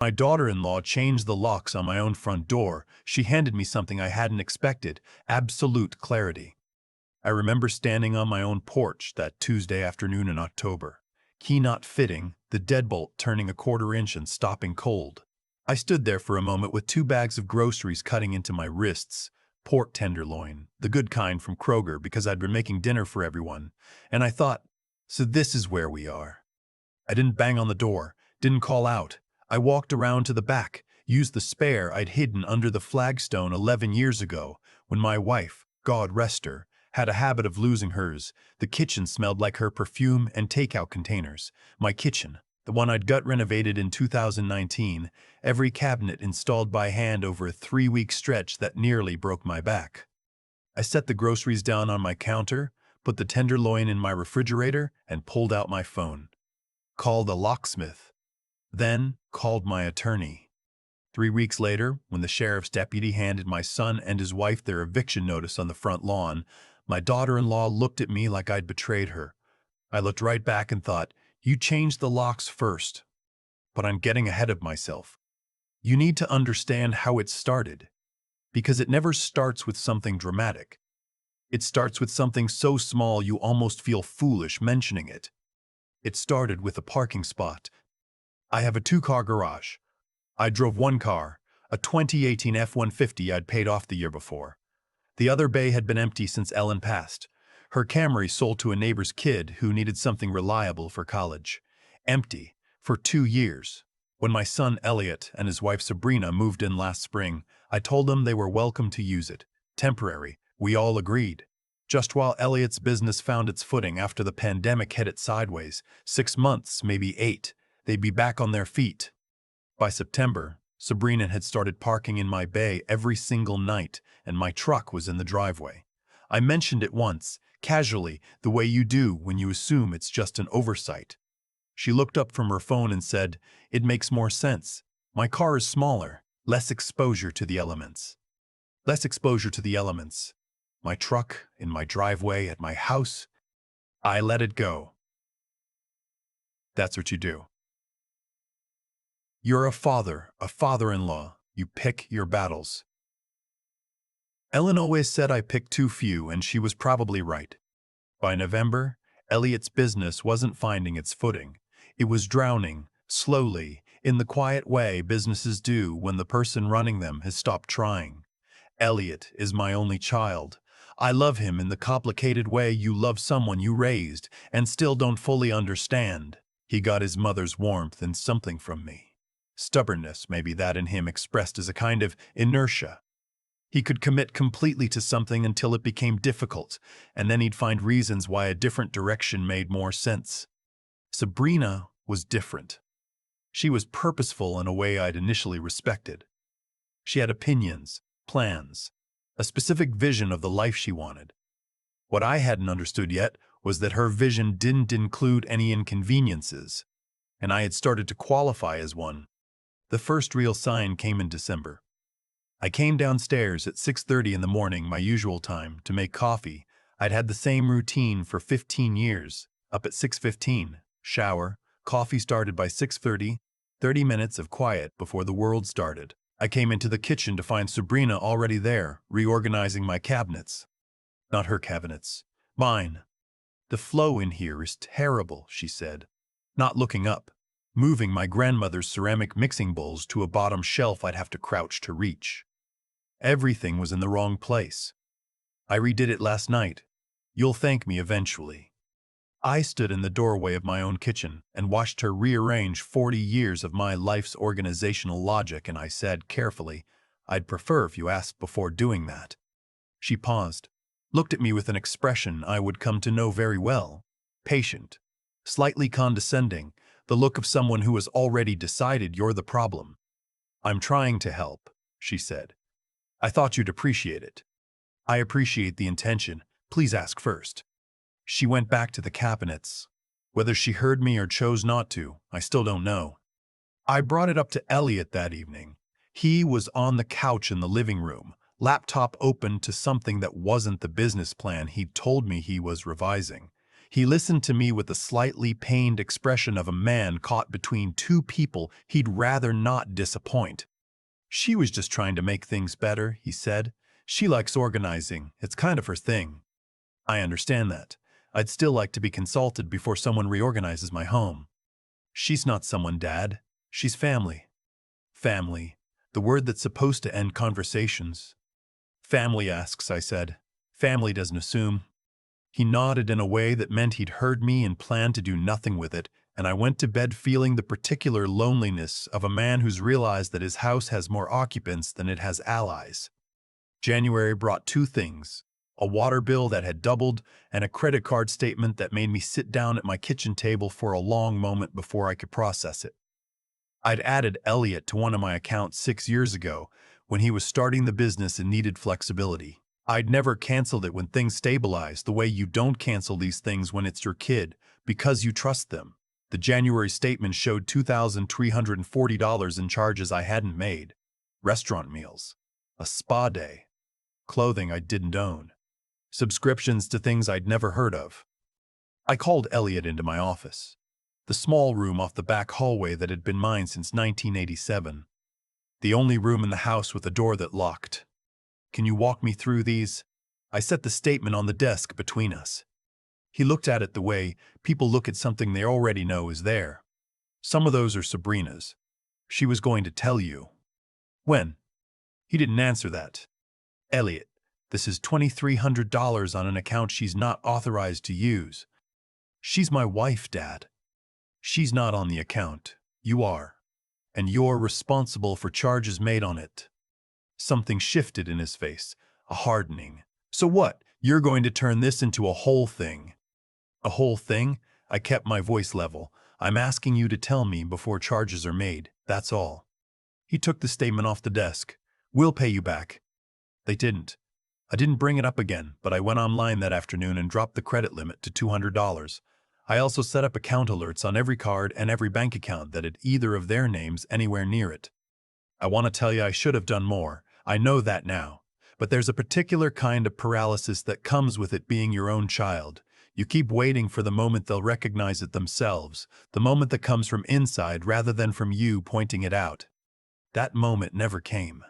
My daughter-in-law changed the locks on my own front door. She handed me something I hadn't expected: absolute clarity. I remember standing on my own porch that Tuesday afternoon in October. Key not fitting, the deadbolt turning a quarter inch and stopping cold. I stood there for a moment with 2 bags of groceries cutting into my wrists. Pork tenderloin, the good kind from Kroger because I'd been making dinner for everyone. And I thought, so this is where we are. I didn't bang on the door, didn't call out. I walked around to the back, used the spare I'd hidden under the flagstone 11 years ago when my wife, God rest her, had a habit of losing hers. The kitchen smelled like her perfume and takeout containers. My kitchen, the one I'd gut renovated in 2019, every cabinet installed by hand over a 3-week stretch that nearly broke my back. I set the groceries down on my counter, put the tenderloin in my refrigerator, and pulled out my phone. Called a locksmith. Then called my attorney. 3 weeks later, when the sheriff's deputy handed my son and his wife their eviction notice on the front lawn, my daughter-in-law looked at me like I'd betrayed her. I looked right back and thought, you changed the locks first. But I'm getting ahead of myself. You need to understand how it started, because it never starts with something dramatic. It starts with something so small you almost feel foolish mentioning it. It started with a parking spot. I have a 2-car garage. I drove one car, a 2018 F-150 I'd paid off the year before. The other bay had been empty since Ellen passed. Her Camry sold to a neighbor's kid who needed something reliable for college. Empty for 2 years. When my son Elliot and his wife Sabrina moved in last spring, I told them they were welcome to use it. Temporary, we all agreed. Just while Elliot's business found its footing after the pandemic hit it sideways, 6 months, maybe 8, they'd be back on their feet. By September, Sabrina had started parking in my bay every single night, and my truck was in the driveway. I mentioned it once, casually, the way you do when you assume it's just an oversight. She looked up from her phone and said, "It makes more sense. My car is smaller, less exposure to the elements." Less exposure to the elements. My truck, in my driveway, at my house. I let it go. That's what you do. You're a father-in-law. You pick your battles. Ellen always said I picked too few, and she was probably right. By November, Elliot's business wasn't finding its footing. It was drowning, slowly, in the quiet way businesses do when the person running them has stopped trying. Elliot is my only child. I love him in the complicated way you love someone you raised and still don't fully understand. He got his mother's warmth and something from me. Stubbornness, maybe that in him expressed as a kind of inertia. He could commit completely to something until it became difficult, and then he'd find reasons why a different direction made more sense. Sabrina was different. She was purposeful in a way I'd initially respected. She had opinions, plans, a specific vision of the life she wanted. What I hadn't understood yet was that her vision didn't include any inconveniences, and I had started to qualify as one. The first real sign came in December. I came downstairs at 6:30 in the morning, my usual time, to make coffee. I'd had the same routine for 15 years, up at 6:15, shower, coffee started by 6:30, 30 minutes of quiet before the world started. I came into the kitchen to find Sabrina already there, reorganizing my cabinets. Not her cabinets, mine. "The flow in here is terrible," she said, not looking up, moving my grandmother's ceramic mixing bowls to a bottom shelf I'd have to crouch to reach. Everything was in the wrong place. "I redid it last night. You'll thank me eventually." I stood in the doorway of my own kitchen and watched her rearrange 40 years of my life's organizational logic, and I said carefully, "I'd prefer if you asked before doing that." She paused, looked at me with an expression I would come to know very well, patient, slightly condescending, the look of someone who has already decided you're the problem. "I'm trying to help," she said. "I thought you'd appreciate it." "I appreciate the intention. Please ask first." She went back to the cabinets. Whether she heard me or chose not to, I still don't know. I brought it up to Elliot that evening. He was on the couch in the living room, laptop open to something that wasn't the business plan he'd told me he was revising. He listened to me with the slightly pained expression of a man caught between two people he'd rather not disappoint. She was just trying to make things better, he said. She likes organizing. It's kind of her thing. I understand that. I'd still like to be consulted before someone reorganizes my home. She's not someone, Dad. She's family. Family. The word that's supposed to end conversations. Family asks, I said. Family doesn't assume. He nodded in a way that meant he'd heard me and planned to do nothing with it, and I went to bed feeling the particular loneliness of a man who's realized that his house has more occupants than it has allies. January brought two things: a water bill that had doubled and a credit card statement that made me sit down at my kitchen table for a long moment before I could process it. I'd added Elliot to one of my accounts 6 years ago when he was starting the business and needed flexibility. I'd never canceled it when things stabilized the way you don't cancel these things when it's your kid, because you trust them. The January statement showed $2,340 in charges I hadn't made. Restaurant meals, a spa day, clothing I didn't own, subscriptions to things I'd never heard of. I called Elliot into my office, the small room off the back hallway that had been mine since 1987, the only room in the house with a door that locked. Can you walk me through these? I set the statement on the desk between us. He looked at it the way people look at something they already know is there. Some of those are Sabrina's. She was going to tell you. When? He didn't answer that. Elliot, this is $2,300 on an account she's not authorized to use. She's my wife, Dad. She's not on the account. You are. And you're responsible for charges made on it. Something shifted in his face, a hardening. So what? You're going to turn this into a whole thing. A whole thing? I kept my voice level. I'm asking you to tell me before charges are made, that's all. He took the statement off the desk. We'll pay you back. They didn't. I didn't bring it up again, but I went online that afternoon and dropped the credit limit to $200. I also set up account alerts on every card and every bank account that had either of their names anywhere near it. I want to tell you I should have done more. I know that now. But there's a particular kind of paralysis that comes with it being your own child. You keep waiting for the moment they'll recognize it themselves, the moment that comes from inside rather than from you pointing it out. That moment never came.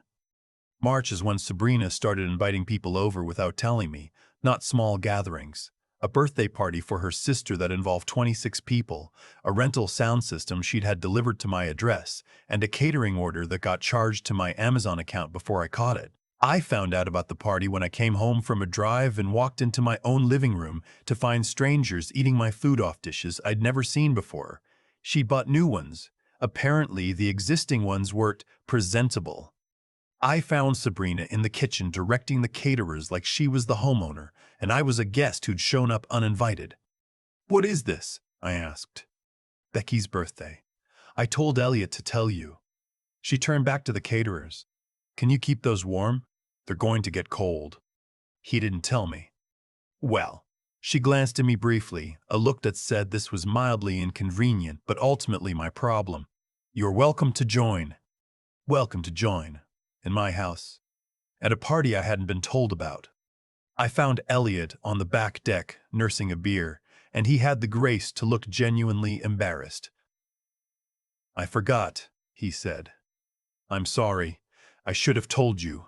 March is when Sabrina started inviting people over without telling me, not small gatherings. A birthday party for her sister that involved 26 people, a rental sound system she'd had delivered to my address, and a catering order that got charged to my Amazon account before I caught it. I found out about the party when I came home from a drive and walked into my own living room to find strangers eating my food off dishes I'd never seen before. She bought new ones. Apparently, the existing ones weren't presentable. I found Sabrina in the kitchen directing the caterers like she was the homeowner, and I was a guest who'd shown up uninvited. What is this? I asked. Becky's birthday. I told Elliot to tell you. She turned back to the caterers. Can you keep those warm? They're going to get cold. He didn't tell me. Well, she glanced at me briefly, a look that said this was mildly inconvenient, but ultimately my problem. You're welcome to join. Welcome to join. In my house. At a party I hadn't been told about. I found Elliot on the back deck, nursing a beer, and he had the grace to look genuinely embarrassed. I forgot, he said. I'm sorry. I should have told you.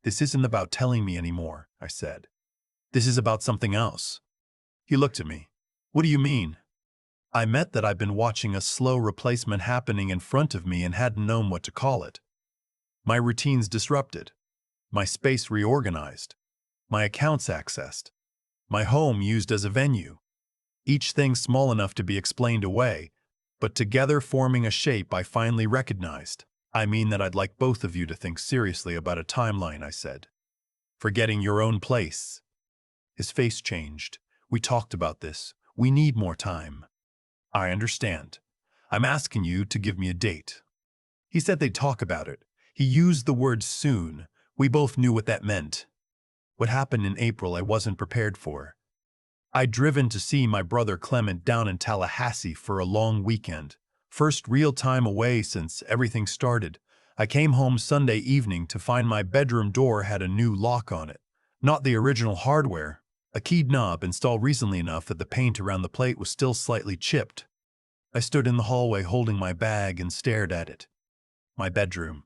This isn't about telling me anymore, I said. This is about something else. He looked at me. What do you mean? I meant that I'd been watching a slow replacement happening in front of me and hadn't known what to call it. My routines disrupted. My space reorganized. My accounts accessed. My home used as a venue. Each thing small enough to be explained away, but together forming a shape I finally recognized. I mean that I'd like both of you to think seriously about a timeline, I said. Forgetting your own place. His face changed. We talked about this. We need more time. I understand. I'm asking you to give me a date. He said they'd talk about it. He used the word soon. We both knew what that meant. What happened in April I wasn't prepared for. I'd driven to see my brother Clement down in Tallahassee for a long weekend. First real time away since everything started. I came home Sunday evening to find my bedroom door had a new lock on it. Not the original hardware, A keyed knob installed recently enough that the paint around the plate was still slightly chipped. I stood in the hallway holding my bag and stared at it. My bedroom.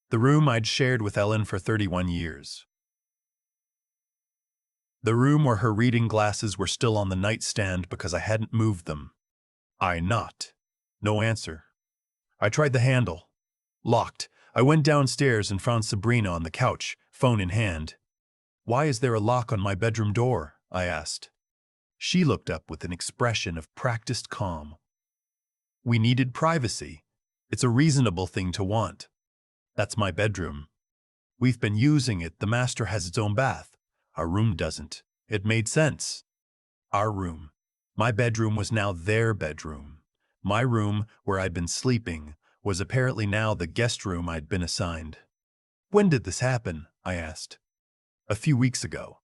The room I'd shared with Ellen for 31 years. The room where her reading glasses were still on the nightstand because I hadn't moved them. I knocked. No answer. I tried the handle. Locked. I went downstairs and found Sabrina on the couch, phone in hand. "Why is there a lock on my bedroom door?" I asked. She looked up with an expression of practiced calm. "We needed privacy. It's a reasonable thing to want. That's my bedroom. We've been using it. The master has its own bath. Our room doesn't." It made sense. Our room. My bedroom was now their bedroom. My room, where I'd been sleeping, was apparently now the guest room I'd been assigned. "When did this happen?" I asked. "A few weeks ago,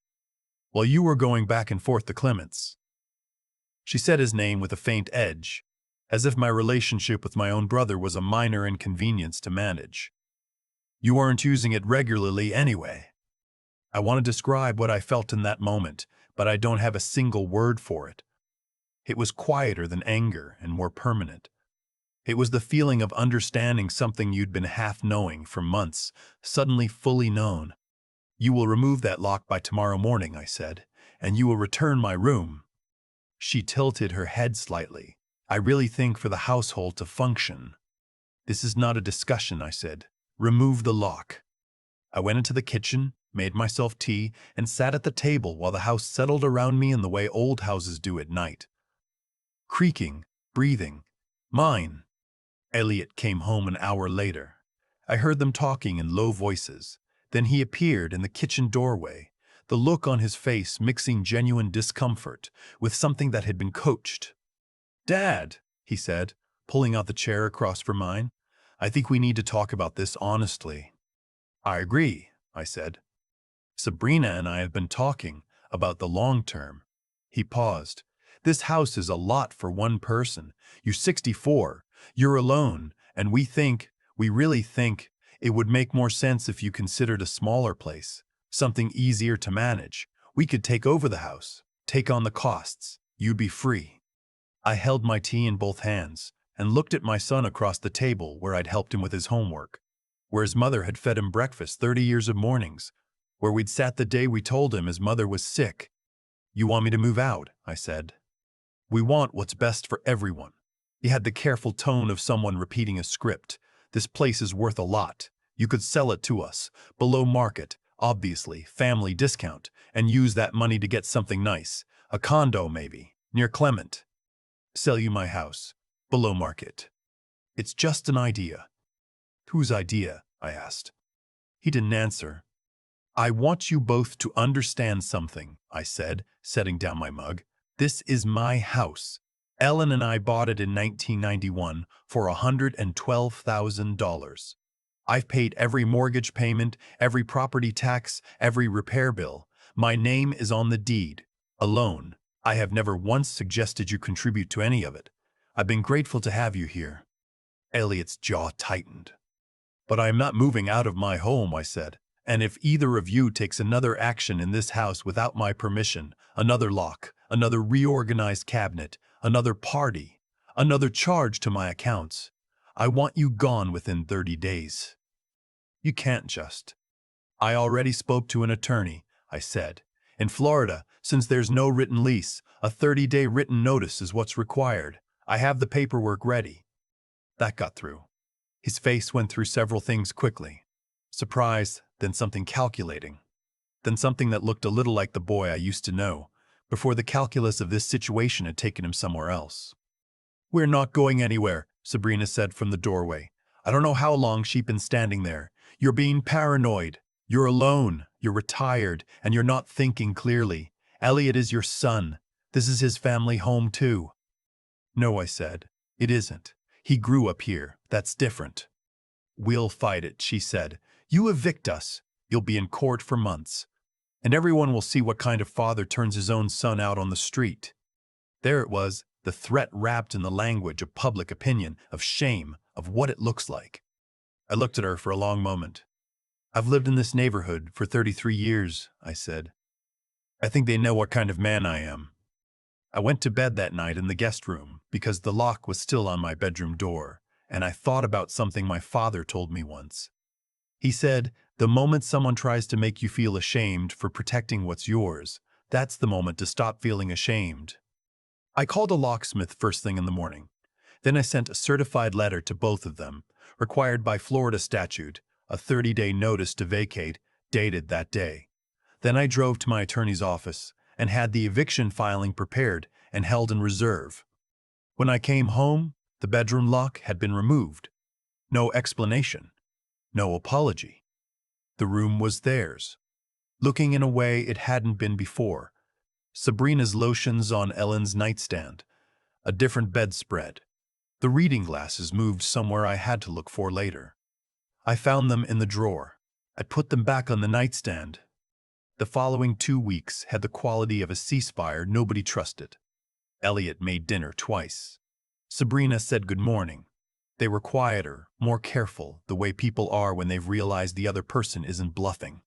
while you were going back and forth to Clement's." She said his name with a faint edge, as if my relationship with my own brother was a minor inconvenience to manage. "You weren't using it regularly anyway." I want to describe what I felt in that moment, but I don't have a single word for it. It was quieter than anger and more permanent. It was the feeling of understanding something you'd been half knowing for months, suddenly fully known. "You will remove that lock by tomorrow morning," I said, "and you will return my room." She tilted her head slightly. "I really think for the household to function." "This is not a discussion," I said. "Remove the lock." I went into the kitchen, made myself tea, and sat at the table while the house settled around me in the way old houses do at night. Creaking, breathing. Mine. Elliot came home an hour later. I heard them talking in low voices. Then he appeared in the kitchen doorway, the look on his face mixing genuine discomfort with something that had been coached. "Dad," he said, pulling out the chair across from mine, "I think we need to talk about this honestly." "I agree," I said. "Sabrina and I have been talking about the long term." He paused. "This house is a lot for one person. You're 64, you're alone, and we really think, it would make more sense if you considered a smaller place, something easier to manage. We could take over the house, take on the costs. You'd be free." I held my tea in both hands and looked at my son across the table where I'd helped him with his homework, where his mother had fed him breakfast 30 years of mornings, where we'd sat the day we told him his mother was sick. "You want me to move out?" I said. "We want what's best for everyone." He had the careful tone of someone repeating a script. "This place is worth a lot. You could sell it to us, below market, obviously, family discount, and use that money to get something nice. A condo, maybe, near Clement. Sell you my house, below market." "It's just an idea." "Whose idea?" I asked. He didn't answer. "I want you both to understand something," I said, setting down my mug. "This is my house. Ellen and I bought it in 1991 for $112,000. I've paid every mortgage payment, every property tax, every repair bill. My name is on the deed. Alone. I have never once suggested you contribute to any of it. I've been grateful to have you here." Elliot's jaw tightened. "But I am not moving out of my home," I said. "And if either of you takes another action in this house without my permission, another lock, another reorganized cabinet, another party, another charge to my accounts, I want you gone within 30 days. You can't just." "I already spoke to an attorney," I said. "In Florida, since there's no written lease, a 30-day written notice is what's required. I have the paperwork ready." That got through. His face went through several things quickly. Surprise, then something calculating. Then something that looked a little like the boy I used to know, before the calculus of this situation had taken him somewhere else. "We're not going anywhere," Sabrina said from the doorway. "I don't know how long she'd been standing there. You're being paranoid. You're alone, you're retired, and you're not thinking clearly. Elliot is your son. This is his family home too." "No," I said. "It isn't. He grew up here. That's different." "We'll fight it," she said. "You evict us. You'll be in court for months. And everyone will see what kind of father turns his own son out on the street." There it was, the threat wrapped in the language of public opinion, of shame, of what it looks like. I looked at her for a long moment. "I've lived in this neighborhood for 33 years, I said. I think they know what kind of man I am. I went to bed that night in the guest room because the lock was still on my bedroom door, and I thought about something my father told me once. He said, the moment someone tries to make you feel ashamed for protecting what's yours, that's the moment to stop feeling ashamed. I called a locksmith first thing in the morning. Then I sent a certified letter to both of them, required by Florida statute, a 30-day notice to vacate, dated that day. Then I drove to my attorney's office and had the eviction filing prepared and held in reserve. When I came home, the bedroom lock had been removed. No explanation, no apology. The room was theirs, looking in a way it hadn't been before. Sabrina's lotions on Ellen's nightstand, a different bedspread. The reading glasses moved somewhere I had to look for later. I found them in the drawer. I put them back on the nightstand. The following 2 weeks had the quality of a ceasefire nobody trusted. Elliot made dinner twice. Sabrina said good morning. They were quieter, more careful, the way people are when they've realized the other person isn't bluffing.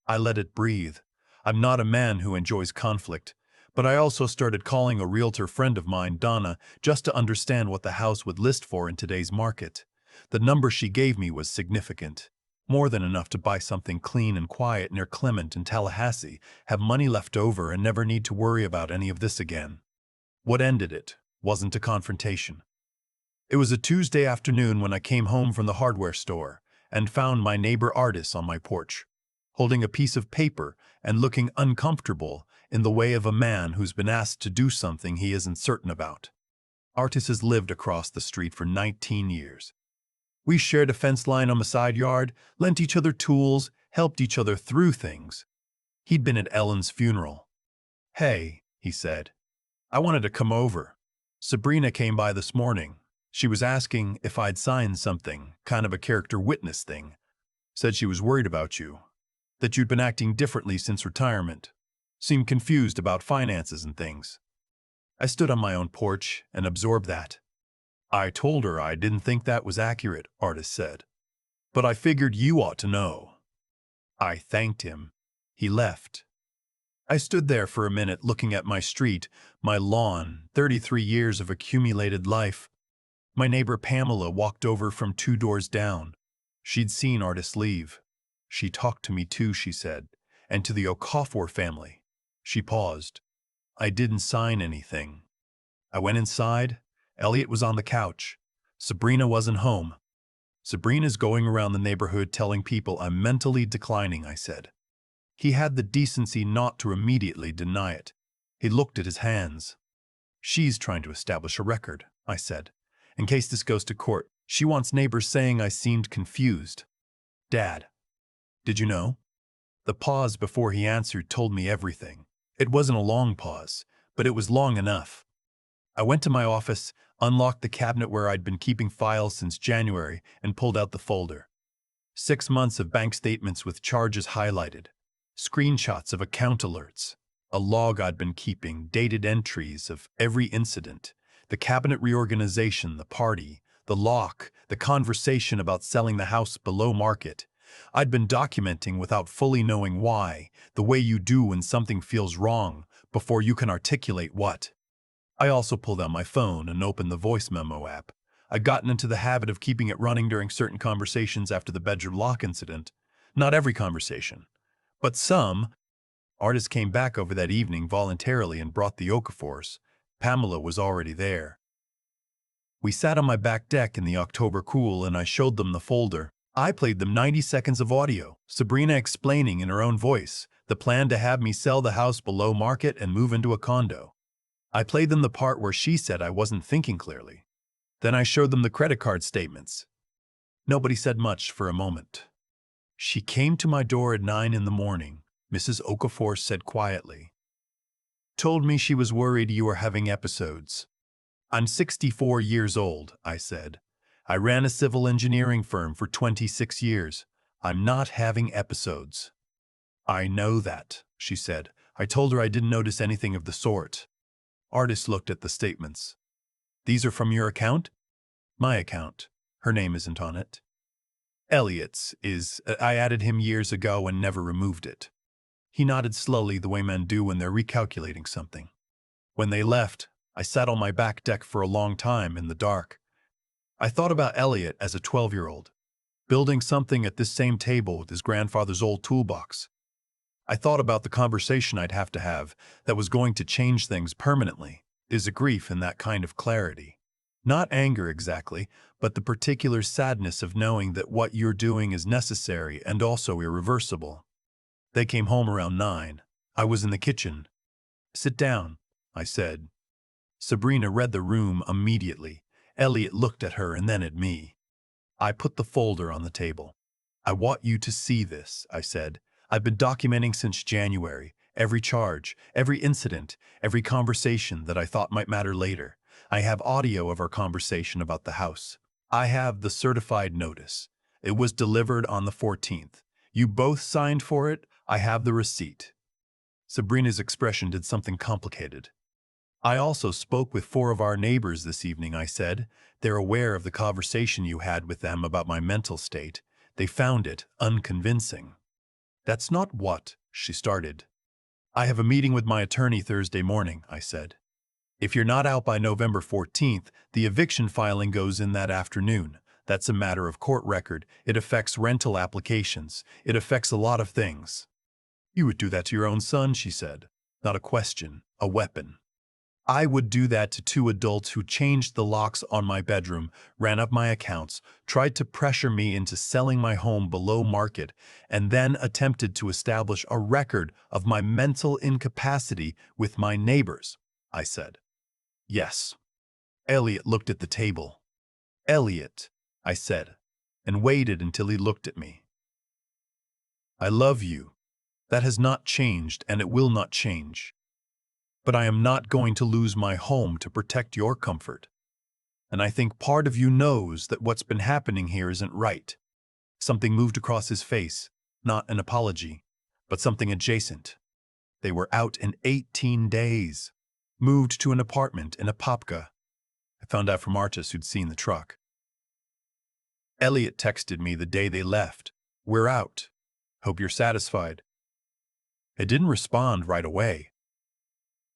I let it breathe. I'm not a man who enjoys conflict, but I also started calling a realtor friend of mine, Donna, just to understand what the house would list for in today's market. The number she gave me was significant. More than enough to buy something clean and quiet near Clement in Tallahassee, have money left over and never need to worry about any of this again. What ended it wasn't a confrontation. It was a Tuesday afternoon when I came home from the hardware store and found my neighbor Artis on my porch, holding a piece of paper and looking uncomfortable in the way of a man who's been asked to do something he isn't certain about. Artis has lived across the street for 19 years. We shared a fence line on the side yard, lent each other tools, helped each other through things. He'd been at Ellen's funeral. "Hey," he said, "I wanted to come over. Sabrina came by this morning. She was asking if I'd signed something, kind of a character witness thing. Said she was worried about you, that you'd been acting differently since retirement. Seemed confused about finances and things." I stood on my own porch and absorbed that. "I told her I didn't think that was accurate," Artis said. "But I figured you ought to know." I thanked him. He left. I stood there for a minute looking at my street, my lawn, 33 years of accumulated life. My neighbor Pamela walked over from 2 doors down. She'd seen Artis leave. "She talked to me too," she said, "and to the Okafor family." She paused. "I didn't sign anything." I went inside. Elliot was on the couch. Sabrina wasn't home. "Sabrina's going around the neighborhood telling people I'm mentally declining," I said. He had the decency not to immediately deny it. He looked at his hands. "She's trying to establish a record," I said. "In case this goes to court, she wants neighbors saying I seemed confused." "Dad, did you know?" The pause before he answered told me everything. It wasn't a long pause, but it was long enough. I went to my office, unlocked the cabinet where I'd been keeping files since January, and pulled out the folder. 6 months of bank statements with charges highlighted, screenshots of account alerts, a log I'd been keeping, dated entries of every incident, the cabinet reorganization, the party, the lock, the conversation about selling the house below market. I'd been documenting without fully knowing why, the way you do when something feels wrong, before you can articulate what. I also pulled out my phone and opened the voice memo app. I'd gotten into the habit of keeping it running during certain conversations after the bedroom lock incident. Not every conversation, but some. Artis came back over that evening voluntarily and brought the Okafors. Pamela was already there. We sat on my back deck in the October cool and I showed them the folder. I played them 90 seconds of audio, Sabrina explaining in her own voice the plan to have me sell the house below market and move into a condo. I played them the part where she said I wasn't thinking clearly. Then I showed them the credit card statements. Nobody said much for a moment. "She came to my door at 9 in the morning," Mrs. Okafor said quietly. "Told me she was worried you were having episodes." "I'm 64 years old," I said. "I ran a civil engineering firm for 26 years. I'm not having episodes." "I know that," she said. I told her I didn't notice anything of the sort. Artis looked at the statements. "These are from your account?" "My account. Her name isn't on it." "Elliot's is. I added him years ago and never removed it." He nodded slowly the way men do when they're recalculating something. When they left, I sat on my back deck for a long time in the dark. I thought about Elliot as a 12-year-old, building something at this same table with his grandfather's old toolbox. I thought about the conversation I'd have to have that was going to change things permanently. There's a grief in that kind of clarity. Not anger exactly, but the particular sadness of knowing that what you're doing is necessary and also irreversible. They came home around 9. I was in the kitchen. "Sit down," I said. Sabrina read the room immediately. Elliot looked at her and then at me. I put the folder on the table. "I want you to see this," I said. "I've been documenting since January, every charge, every incident, every conversation that I thought might matter later. I have audio of our conversation about the house. I have the certified notice. It was delivered on the 14th. You both signed for it. I have the receipt." Sabrina's expression did something complicated. "I also spoke with 4 of our neighbors this evening," I said. "They're aware of the conversation you had with them about my mental state. They found it unconvincing." "That's not what," she started. "I have a meeting with my attorney Thursday morning," I said. "If you're not out by November 14th, the eviction filing goes in that afternoon. That's a matter of court record. It affects rental applications. It affects a lot of things." "You would do that to your own son," she said. "Not a question, a weapon." "I would do that to 2 adults who changed the locks on my bedroom, ran up my accounts, tried to pressure me into selling my home below market, and then attempted to establish a record of my mental incapacity with my neighbors," I said. "Yes." Elliot looked at the table. "Elliot," I said, and waited until he looked at me. "I love you. That has not changed, and it will not change. But I am not going to lose my home to protect your comfort. And I think part of you knows that what's been happening here isn't right." Something moved across his face, not an apology, but something adjacent. They were out in 18 days. Moved to an apartment in Apopka. I found out from Artis who'd seen the truck. Elliot texted me the day they left. "We're out. Hope you're satisfied." I didn't respond right away.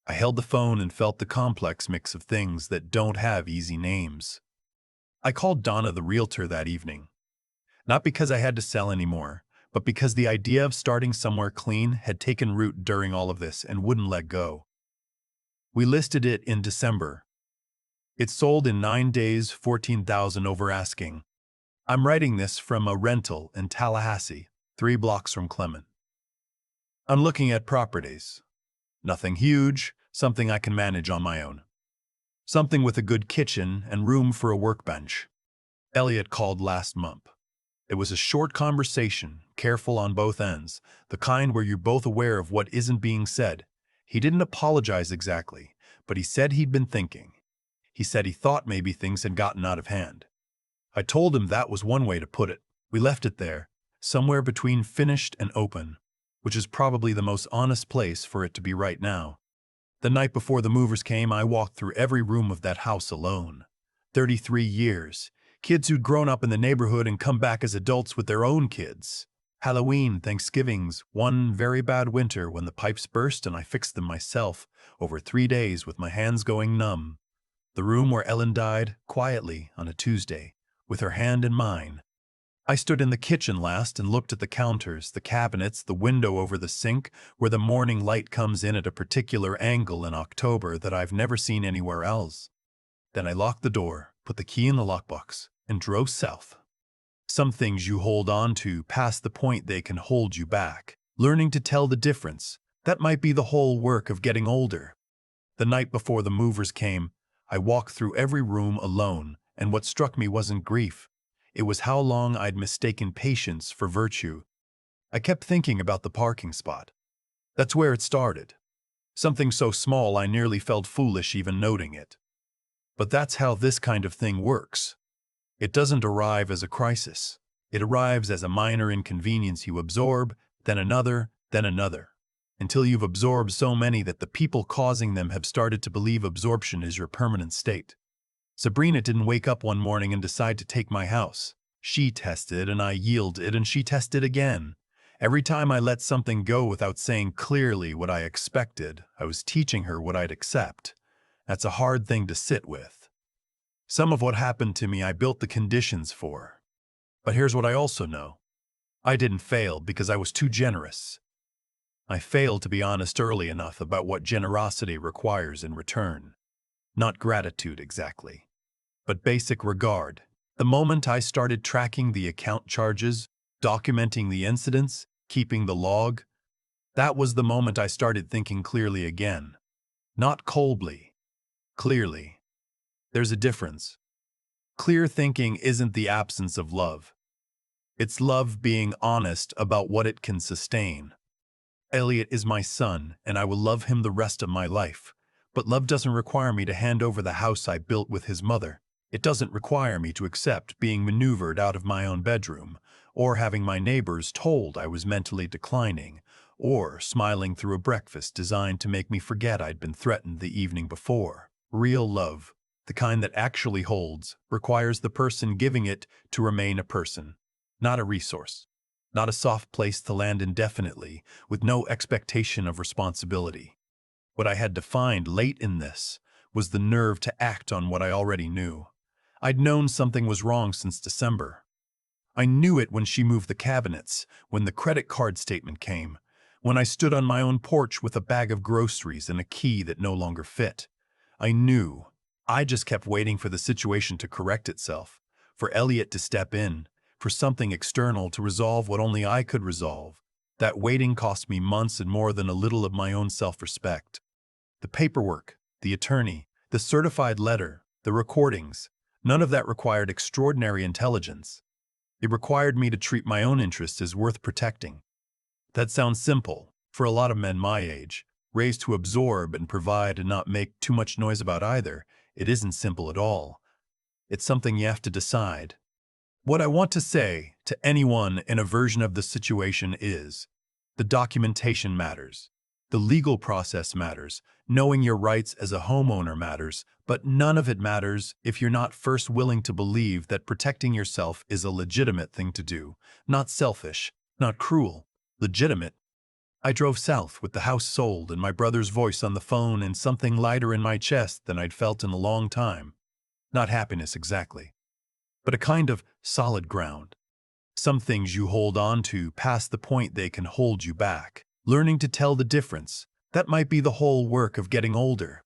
I held the phone and felt the complex mix of things that don't have easy names. I called Donna the realtor that evening. Not because I had to sell anymore, but because the idea of starting somewhere clean had taken root during all of this and wouldn't let go. We listed it in December. It sold in 9 days, 14,000 over asking. I'm writing this from a rental in Tallahassee, 3 blocks from Clement. I'm looking at properties. Nothing huge, something I can manage on my own. Something with a good kitchen and room for a workbench. Elliot called last month. It was a short conversation, careful on both ends, the kind where you're both aware of what isn't being said. He didn't apologize exactly, but he said he'd been thinking. He said he thought maybe things had gotten out of hand. I told him that was one way to put it. We left it there, somewhere between finished and open, which is probably the most honest place for it to be right now. The night before the movers came, I walked through every room of that house alone. 33 years. Kids who'd grown up in the neighborhood and come back as adults with their own kids. Halloween, Thanksgivings, one very bad winter when the pipes burst and I fixed them myself over 3 days with my hands going numb. The room where Ellen died, quietly, on a Tuesday, with her hand in mine. I stood in the kitchen last and looked at the counters, the cabinets, the window over the sink, where the morning light comes in at a particular angle in October that I've never seen anywhere else. Then I locked the door, put the key in the lockbox, and drove south. Some things you hold on to past the point they can hold you back. Learning to tell the difference, that might be the whole work of getting older. The night before the movers came, I walked through every room alone, and what struck me wasn't grief. It was how long I'd mistaken patience for virtue. I kept thinking about the parking spot. That's where it started. Something so small I nearly felt foolish even noting it. But that's how this kind of thing works. It doesn't arrive as a crisis. It arrives as a minor inconvenience you absorb, then another, until you've absorbed so many that the people causing them have started to believe absorption is your permanent state. Sabrina didn't wake up one morning and decide to take my house. She tested and I yielded and she tested again. Every time I let something go without saying clearly what I expected, I was teaching her what I'd accept. That's a hard thing to sit with. Some of what happened to me I built the conditions for. But here's what I also know. I didn't fail because I was too generous. I failed to be honest early enough about what generosity requires in return. Not gratitude exactly, but basic regard. The moment I started tracking the account charges, documenting the incidents, keeping the log, that was the moment I started thinking clearly again. Not coldly, clearly. There's a difference. Clear thinking isn't the absence of love. It's love being honest about what it can sustain. Elliot is my son, and I will love him the rest of my life. But love doesn't require me to hand over the house I built with his mother. It doesn't require me to accept being maneuvered out of my own bedroom, or having my neighbors told I was mentally declining, or smiling through a breakfast designed to make me forget I'd been threatened the evening before. Real love, the kind that actually holds, requires the person giving it to remain a person, not a resource. Not a soft place to land indefinitely, with no expectation of responsibility. What I had to find late in this was the nerve to act on what I already knew. I'd known something was wrong since December. I knew it when she moved the cabinets, when the credit card statement came, when I stood on my own porch with a bag of groceries and a key that no longer fit. I knew. I just kept waiting for the situation to correct itself, for Elliot to step in, for something external to resolve what only I could resolve. That waiting cost me months and more than a little of my own self-respect. The paperwork, the attorney, the certified letter, the recordings, none of that required extraordinary intelligence. It required me to treat my own interests as worth protecting. That sounds simple, for a lot of men my age, raised to absorb and provide and not make too much noise about either. It isn't simple at all. It's something you have to decide. What I want to say to anyone in a version of the situation is, the documentation matters. The legal process matters. Knowing your rights as a homeowner matters, but none of it matters if you're not first willing to believe that protecting yourself is a legitimate thing to do. Not selfish, not cruel, legitimate. I drove south with the house sold and my brother's voice on the phone and something lighter in my chest than I'd felt in a long time. Not happiness exactly, but a kind of solid ground. Some things you hold on to past the point they can hold you back. Learning to tell the difference, that might be the whole work of getting older.